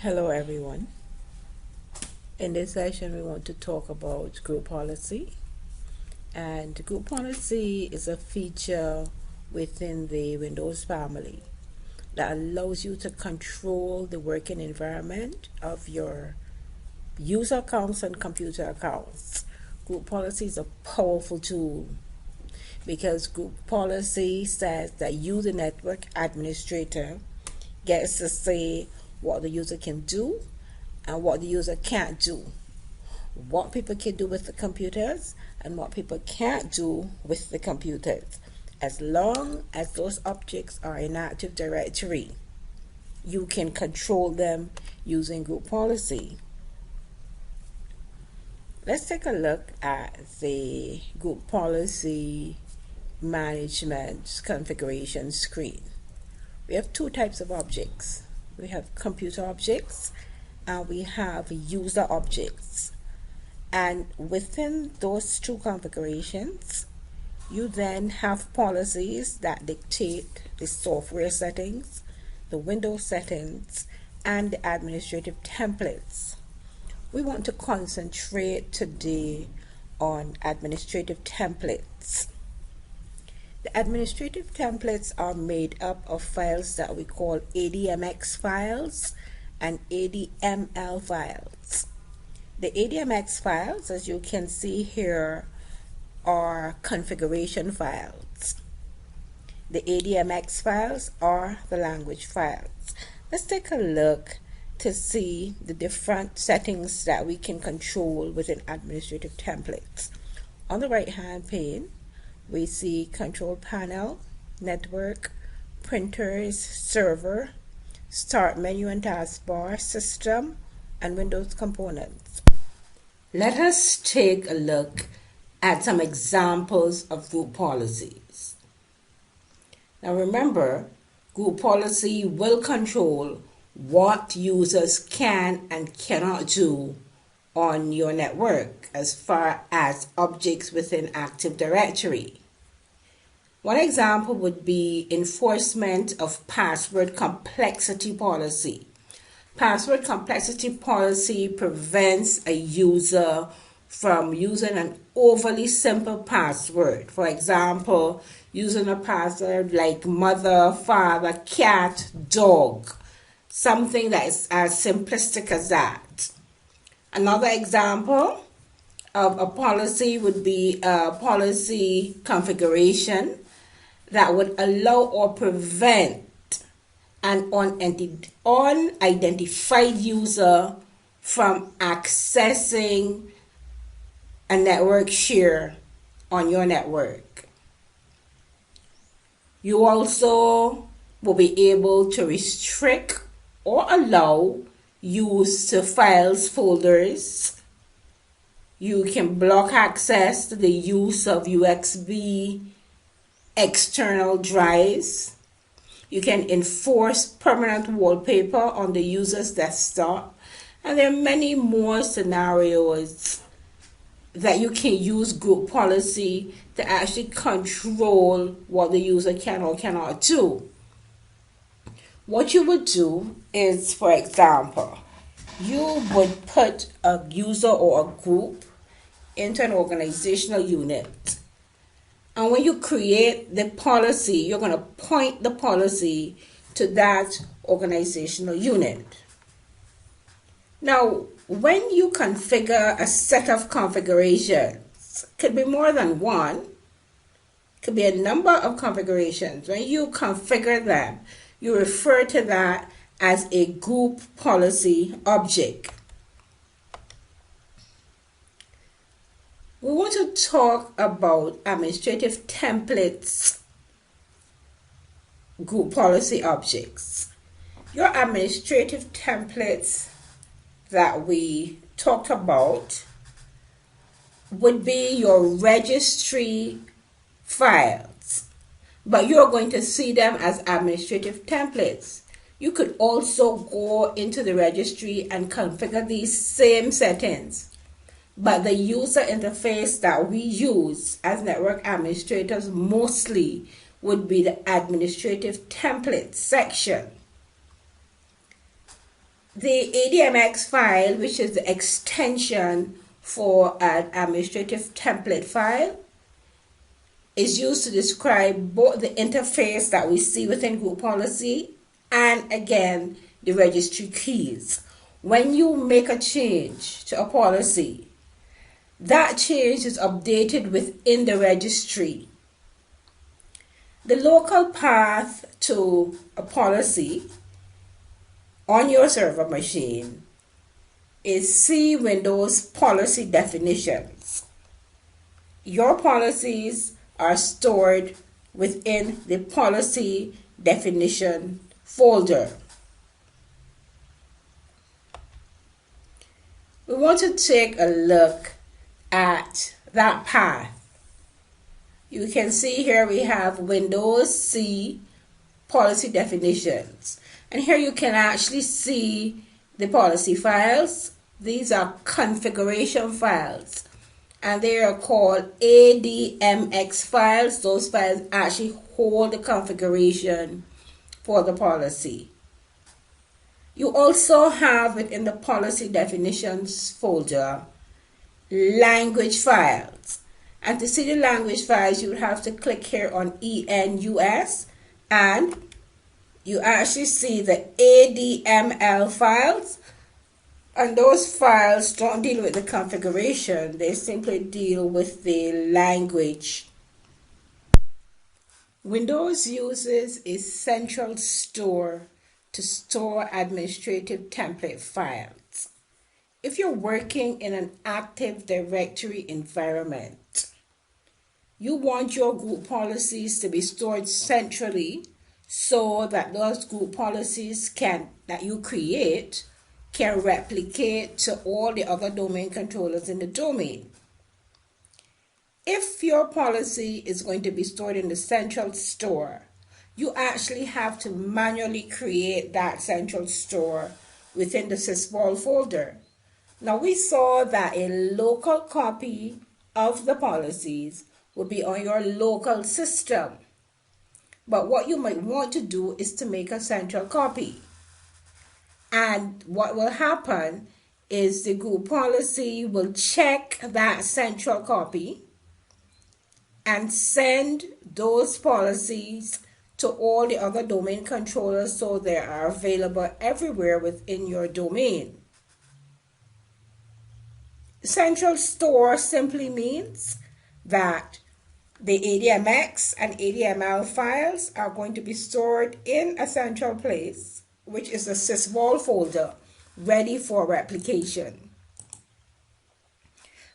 Hello everyone. In this session we want to talk about group policy, and group policy is a feature within the Windows family that allows you to control the working environment of your user accounts and computer accounts. Group policy is a powerful tool because group policy says that you, the network administrator, gets to say what the user can do and what the user can't do, what people can do with the computers and what people can't do with the computers. As long as those objects are in Active Directory, you can control them using group policy. Let's take a look at the group policy management configuration screen. We have two types of objects. We have computer objects and we have user objects. And within those two configurations, you then have policies that dictate the software settings, the Windows settings, and the administrative templates. We want to concentrate today on administrative templates. The administrative templates are made up of files that we call ADMX files and ADML files. The ADMX files, as you can see here, are configuration files. The ADMX files are the language files. Let's take a look to see the different settings that we can control within administrative templates. On the right hand pane, we see control panel, network, printers, server, start menu and taskbar, system, and Windows components. Let us take a look at some examples of group policies. Now remember, group policy will control what users can and cannot do on your network as far as objects within Active Directory. One example would be enforcement of password complexity policy. Password complexity policy prevents a user from using an overly simple password. For example, using a password like mother, father, cat, dog. Something that is as simplistic as that. Another example of a policy would be a policy configuration that would allow or prevent an unidentified user from accessing a network share on your network. You also will be able to restrict or allow use to files folders. You can block access to the use of USB external drives. You can enforce permanent wallpaper on the user's desktop. And there are many more scenarios that you can use group policy to actually control what the user can or cannot do. What you would do is, for example, you would put a user or a group into an organizational unit. And when you create the policy, you're going to point the policy to that organizational unit. Now, when you configure a set of configurations, could be more than one, could be a number of configurations. When you configure them, you refer to that as a group policy object. We want to talk about administrative templates, group policy objects. Your administrative templates that we talked about would be your registry files, but you're going to see them as administrative templates. You could also go into the registry and configure these same settings. But the user interface that we use as network administrators mostly would be the administrative template section. The ADMX file, which is the extension for an administrative template file, is used to describe both the interface that we see within group policy and, again, the registry keys. When you make a change to a policy, that change is updated within the registry. The local path to a policy on your server machine is C Windows Policy Definitions. Your policies are stored within the policy definition folder. We want to take a look at that path. You can see here we have Windows C policy definitions. And here you can actually see the policy files. These are configuration files, and they are called ADMX files. Those files actually hold the configuration for the policy. You also have within the policy definitions folder language files. And to see the language files, you would have to click here on ENUS, and you actually see the ADML files. And those files don't deal with the configuration, they simply deal with the language. Windows uses a central store to store administrative template files. If you're working in an Active Directory environment, you want your group policies to be stored centrally so that those group policies that you create can replicate to all the other domain controllers in the domain. If your policy is going to be stored in the central store, you actually have to manually create that central store within the sysvol folder. Now, we saw that a local copy of the policies will be on your local system. But what you might want to do is to make a central copy. And what will happen is the group policy will check that central copy and send those policies to all the other domain controllers so they are available everywhere within your domain. Central store simply means that the ADMX and ADML files are going to be stored in a central place, which is a sysvol folder, ready for replication.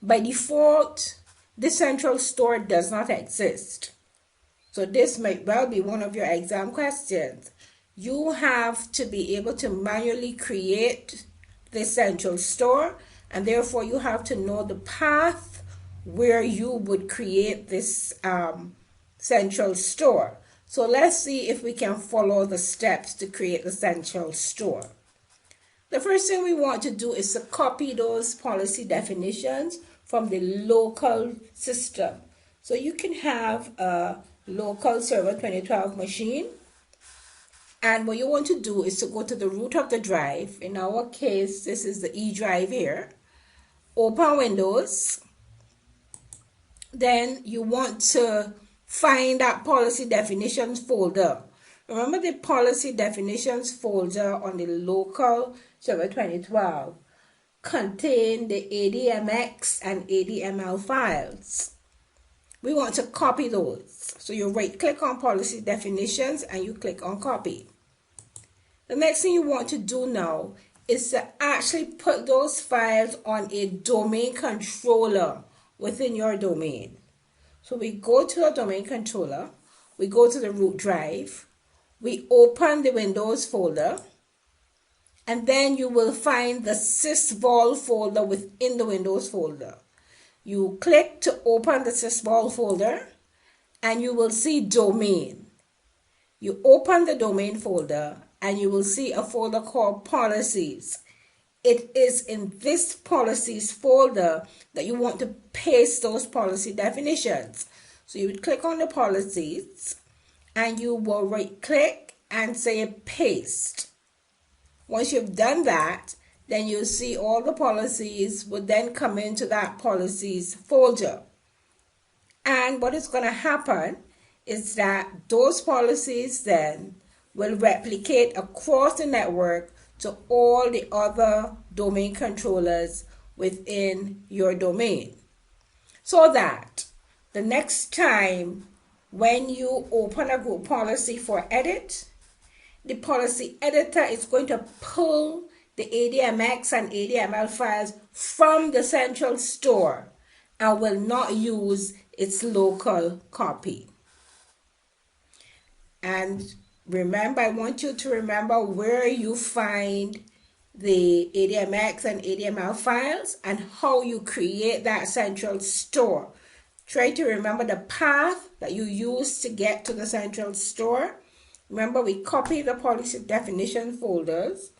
By default, the central store does not exist. So this might well be one of your exam questions. You have to be able to manually create the central store, and therefore you have to know the path where you would create this central store. So let's see if we can follow the steps to create the central store. The first thing we want to do is to copy those policy definitions from the local system. So you can have a local server 2012 machine, and what you want to do is to go to the root of the drive. In our case, this is the E drive here. Open Windows. Then you want to find that policy definitions folder. Remember, the policy definitions folder on the local server 2012 contain the ADMX and ADML files. We want to copy those. So you right click on policy definitions and you click on copy. The next thing you want to do now is to actually put those files on a domain controller within your domain. So we go to a domain controller, we go to the root drive, we open the Windows folder, and then you will find the sysvol folder within the Windows folder. You click to open the sysvol folder and you will see domain. You open the domain folder and you will see a folder called policies. It is in this policies folder that you want to paste those policy definitions. So you would click on the policies and you will right click and say paste. Once you've done that, then you'll see all the policies would then come into that policies folder. And what is going to happen is that those policies then will replicate across the network to all the other domain controllers within your domain. So that the next time when you open a group policy for edit, the policy editor is going to pull the ADMX and ADML files from the central store and will not use its local copy. And remember, I want you to remember where you find the ADMX and ADML files and how you create that central store. Try to remember the path that you use to get to the central store. Remember, we copied the policy definition folders.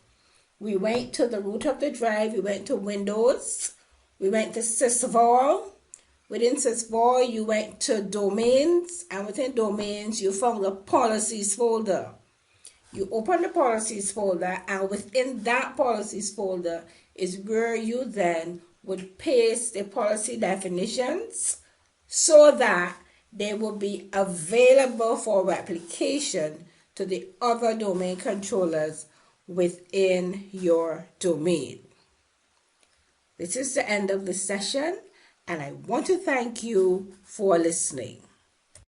We went to the root of the drive. We went to Windows. We went to sysvol. Within sysvol, you went to domains. And within domains, you found the policies folder. You open the policies folder, and within that policies folder is where you then would paste the policy definitions so that they will be available for replication to the other domain controllers within your domain. This is the end of the session, and I want to thank you for listening.